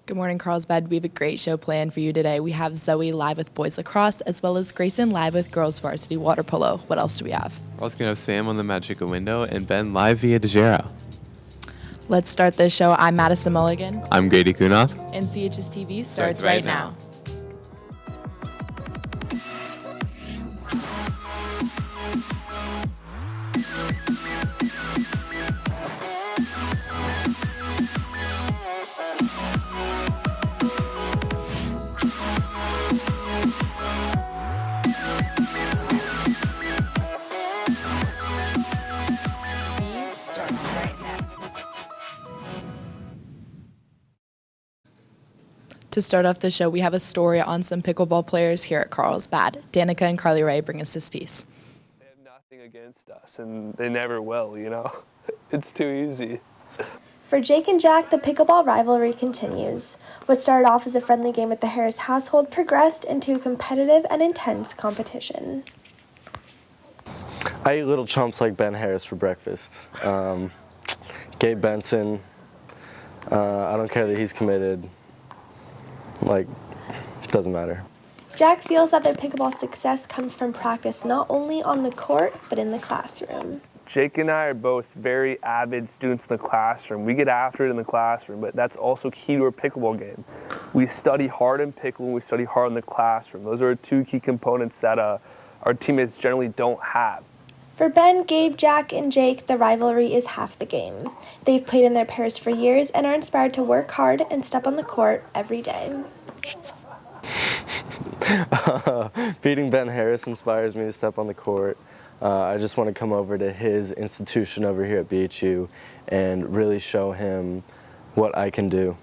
Good morning, Carlsbad. We have a great show planned for you today. We have Zoe live with boys lacrosse, as well as Grayson live with girls varsity water polo. What else do we have? We're also going to have Sam on the Magica window and Ben live via DeGero. Let's start this show. I'm Madison Mulligan. I'm Grady Kunoth. And CHSTV starts right now. To start off the show, we have a story on some pickleball players here at Carlsbad. Danica and Carly Ray bring us this piece. They have nothing against us, and they never will, you know? It's too easy. For Jake and Jack, the pickleball rivalry continues. What started off as a friendly game at the Harris household progressed into a competitive and intense competition. I eat little chumps like Ben Harris for breakfast. Gabe Benson, I don't care that he's committed. Doesn't matter. Jack feels that their pickleball success comes from practice not only on the court, but in the classroom. Jake and I are both very avid students in the classroom. We get after it in the classroom, but that's also key to our pickleball game. We study hard in pickle and we study hard in the classroom. Those are two key components that our teammates generally don't have. For Ben, Gabe, Jack, and Jake, the rivalry is half the game. They've played in their pairs for years and are inspired to work hard and step on the court every day. Beating Ben Harris inspires me to step on the court. I just want to come over to his institution over here at BHU and really show him what I can do.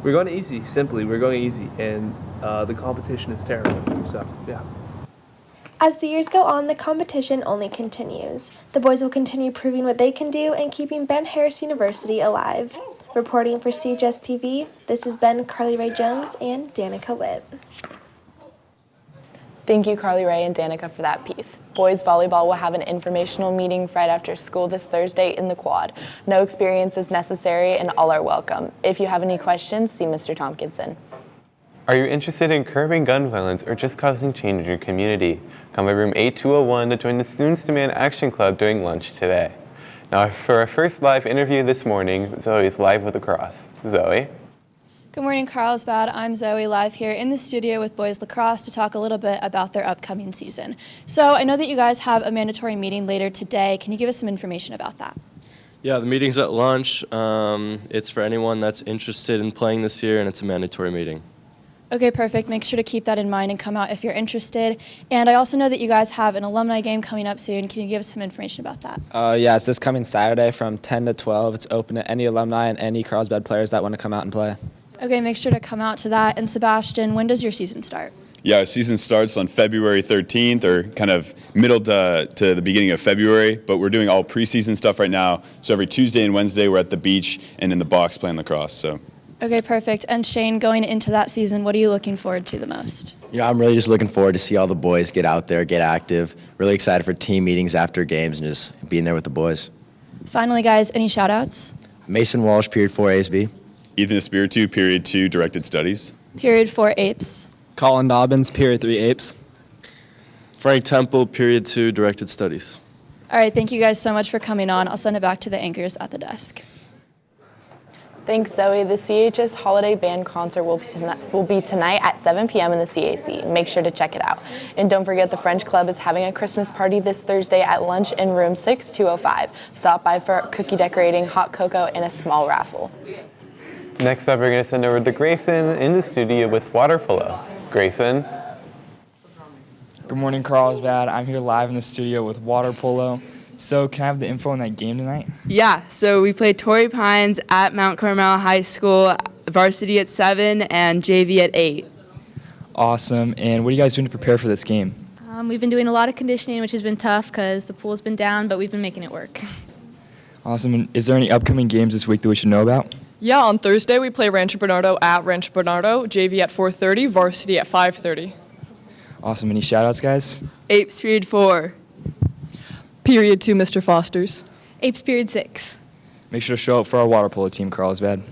We're going easy, simply. We're going easy, and the competition is terrible, so yeah. As the years go on, the competition only continues. The boys will continue proving what they can do and keeping Ben Harris University alive. Reporting for CHSTV, this has been Carly Ray Jones and Danica Witt. Thank you, Carly Ray and Danica, for that piece. Boys volleyball will have an informational meeting right after school this Thursday in the quad. No experience is necessary and all are welcome. If you have any questions, see Mr. Tompkinson. Are you interested in curbing gun violence or just causing change in your community? Come by room 8201 to join the Students Demand Action Club during lunch today. Now for our first live interview this morning, Zoe's live with lacrosse. Zoe? Good morning, Carlsbad. I'm Zoe, live here in the studio with boys lacrosse to talk a little bit about their upcoming season. So I know that you guys have a mandatory meeting later today. Can you give us some information about that? Yeah, the meeting's at lunch. It's for anyone that's interested in playing this year, and it's a mandatory meeting. Okay, perfect. Make sure to keep that in mind and come out if you're interested. And I also know that you guys have an alumni game coming up soon. Can you give us some information about that? Yeah, it's this coming Saturday from 10 to 12. It's open to any alumni and any Carlsbad players that want to come out and play. Okay, make sure to come out to that. And Sebastian, when does your season start? Yeah, our season starts on February 13th, or kind of middle to the beginning of February, but we're doing all preseason stuff right now. So every Tuesday and Wednesday we're at the beach and in the box playing lacrosse. So. Okay, perfect. And Shane, going into that season, what are you looking forward to the most? I'm really just looking forward to see all the boys get out there, get active. Really excited for team meetings after games and just being there with the boys. Finally, guys, any shout-outs? Mason Walsh, period 4 ASB. Ethan Espiritu, period 2, directed studies. Period 4 APES. Colin Dobbins, period 3 APES. Frank Temple, period 2, directed studies. All right, thank you guys so much for coming on. I'll send it back to the anchors at the desk. Thanks, Zoe. The CHS Holiday Band Concert will be tonight at 7 p.m. in the CAC. Make sure to check it out. And don't forget, the French Club is having a Christmas party this Thursday at lunch in room 6205. Stop by for cookie decorating, hot cocoa, and a small raffle. Next up, we're going to send over to Grayson in the studio with water polo. Grayson? Good morning, Carlsbad. I'm here live in the studio with water polo. So can I have the info on that game tonight? Yeah, so we played Torrey Pines at Mount Carmel High School, varsity at 7 and JV at 8. Awesome. And what are you guys doing to prepare for this game? We've been doing a lot of conditioning, which has been tough because the pool's been down, but we've been making it work. Awesome. And is there any upcoming games this week that we should know about? Yeah, on Thursday we play Rancho Bernardo at Rancho Bernardo, JV at 4:30, varsity at 5:30. Awesome. Any shout-outs, guys? Apes period 4. Period 2, Mr. Foster's. Apes period 6. Make sure to show up for our water polo team, Carlsbad.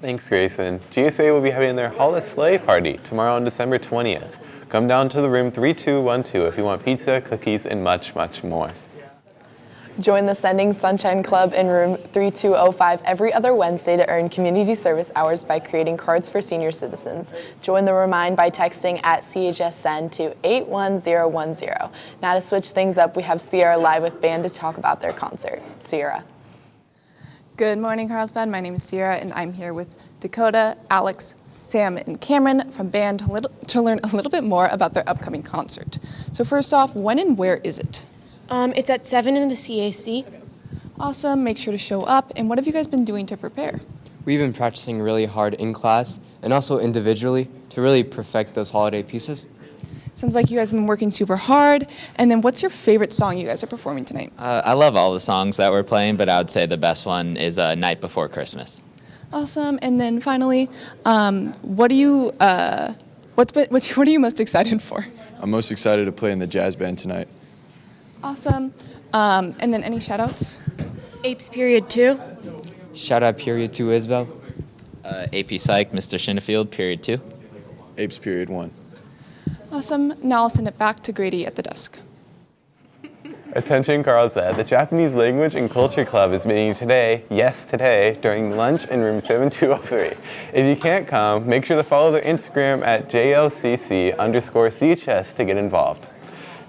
Thanks, Grayson. GSA will be having their Holiday Sleigh Party tomorrow on December 20th. Come down to the room 3212 if you want pizza, cookies, and much, much more. Join the Sending Sunshine Club in room 3205 every other Wednesday to earn community service hours by creating cards for senior citizens. Join the Remind by texting at CHSSend to 81010. Now to switch things up, we have Sierra live with band to talk about their concert. Sierra. Good morning, Carlsbad. My name is Sierra, and I'm here with Dakota, Alex, Sam, and Cameron from band to learn a little bit more about their upcoming concert. So first off, when and where is it? It's at 7 in the CAC. Awesome. Make sure to show up. And what have you guys been doing to prepare? We've been practicing really hard in class and also individually to really perfect those holiday pieces. Sounds like you guys have been working super hard. And then what's your favorite song you guys are performing tonight? I love all the songs that we're playing, but I would say the best one is Night Before Christmas. Awesome. And then finally, what are you most excited for? I'm most excited to play in the jazz band tonight. Awesome. And then any shout-outs? Apes period 2. Shout out period 2 Isabel. AP Psych, Mr. Shinnefield, period 2. Apes period 1. Awesome. Now I'll send it back to Grady at the desk. Attention Carlsbad, the Japanese Language and Culture Club is meeting today, yes today, during lunch in room 7203. If you can't come, make sure to follow their Instagram at JLCC_CHS to get involved.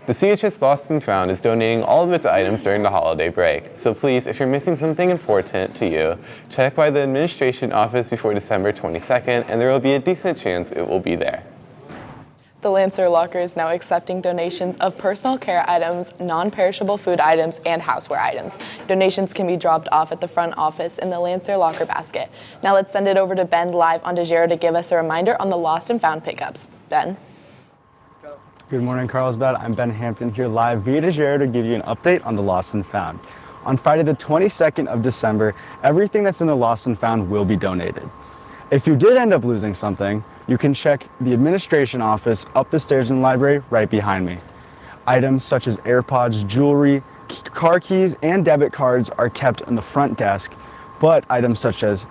The CHS Lost and Found is donating all of its items during the holiday break. So please, if you're missing something important to you, check by the administration office before December 22nd, and there will be a decent chance it will be there. The Lancer Locker is now accepting donations of personal care items, non-perishable food items, and houseware items. Donations can be dropped off at the front office in the Lancer Locker basket. Now let's send it over to Ben live on DeGero to give us a reminder on the Lost and Found pickups. Ben? Good morning, Carlsbad. I'm Ben Hampton here live via DeGero to give you an update on the Lost and Found. On Friday the 22nd of December, everything that's in the Lost and Found will be donated. If you did end up losing something, you can check the administration office up the stairs in the library right behind me. Items such as AirPods, jewelry, car keys, and debit cards are kept in the front desk, but items such as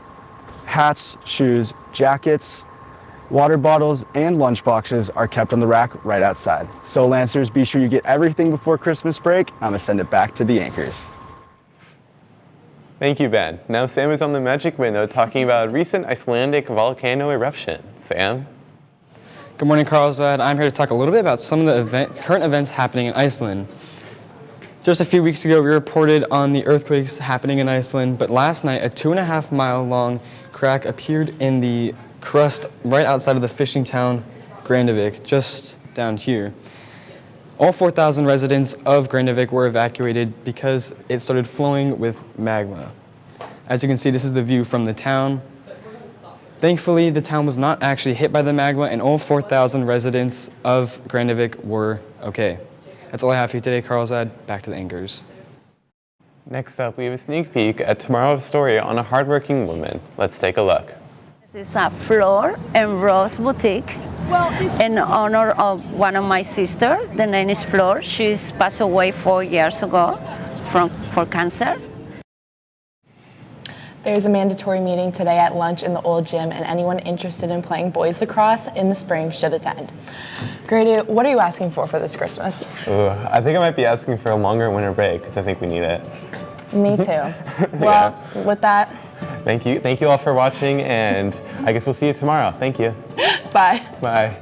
hats, shoes, jackets, water bottles, and lunch boxes are kept on the rack right outside. So Lancers, be sure you get everything before Christmas break. I'm gonna send it back to the anchors. Thank you, Ben. Now Sam is on the Magic Window talking about a recent Icelandic volcano eruption. Sam? Good morning, Carlsbad. I'm here to talk a little bit about some of the current events happening in Iceland. Just a few weeks ago, we reported on the earthquakes happening in Iceland, but last night, a 2.5-mile long crack appeared in the crust right outside of the fishing town Grindavik, just down here. All 4,000 residents of Grindavik were evacuated because it started flowing with magma. As you can see, this is the view from the town. Thankfully, the town was not actually hit by the magma, and all 4,000 residents of Grindavik were okay. That's all I have for you today, Carlsbad. Back to the anchors. Next up, we have a sneak peek at tomorrow's story on a hardworking woman. Let's take a look. This is a Flor and Rose boutique in honor of one of my sisters. The name is Flor. She's passed away 4 years ago for cancer. There's a mandatory meeting today at lunch in the old gym, and anyone interested in playing boys lacrosse in the spring should attend. Grady, what are you asking for this Christmas? Ooh, I think I might be asking for a longer winter break because I think we need it. Me too. Well, with that, Thank you all for watching, and I guess we'll see you tomorrow. Thank you. bye. Bye.